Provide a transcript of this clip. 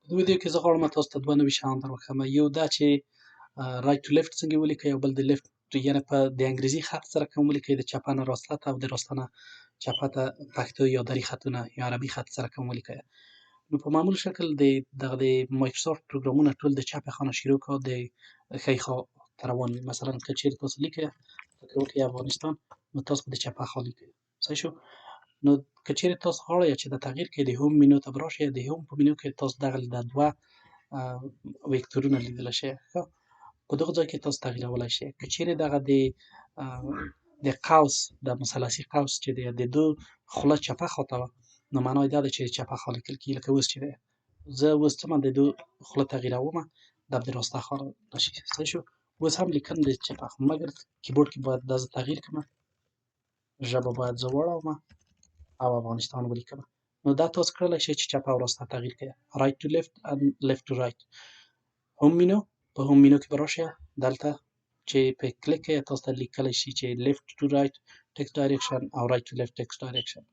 په ویډیو کې زه غواړم تاسو ته دوه نوي شیان در وښیم. یو دا چې رایټ ټو لیفټ څنګه ولیکئ او بل د لیفټ یعنې په د انګریزي خط سره کوم ولیکئ د چپه نه راسته ته او د راسته نه چپه ته پښتو یا دري خطونه یا عربي خط سره کوم ولیکئ. نو په معمول شکل دغه د مایکروسافت پروګرامونه ټول د چپې خوا نه شروع کړه د ښۍ خوا ته روان وي. مثلا که چیرې تاسو لیکئ فکر وکړئ افغانستان نو تاسو به د چپه خوا لیکئ. صحیح شو؟ نو که چیرې تاسو غواړئ چې د تغییر کې د هوم مینو ته به راشئ د هوم په مینو کې تاسو دغه د دوه وکتورونه لیدلی شئ. ښه په دغه ځای کې تاسو تغییرولی شئ. که چیرې دغه د قوس د مثلثي قوس چې دی د دو خوله چپه خوا ته وه نو معنا یې دا ده چې چپه خوا لیکل کېږي. لکه اوس چې دی زه اوس څه د دو خوله تغییرومه دا به د راسته خوا راشي. صحیح شو؟ اوس هم لیکم د چپه خوا مګر کیبورډ کې باید دا زه تغییر کړمه ژبه باید زه واړومه او افغانستان ولیکمه. نو دا تاسو کړلی شئ چې چپه او راسته تغییر کړئ. رایټ ټو لیفټ and لیفټ ټو رایټ. هوم مینو په هوم مینو کې به راشئ دلته چې په کلیک کې تاسو ته لیکلی شي چې لیفټ ټو رایټ ټکسټ ډایرکشن او رایټ ټو لیفټ ټکسټ ډایرکشن.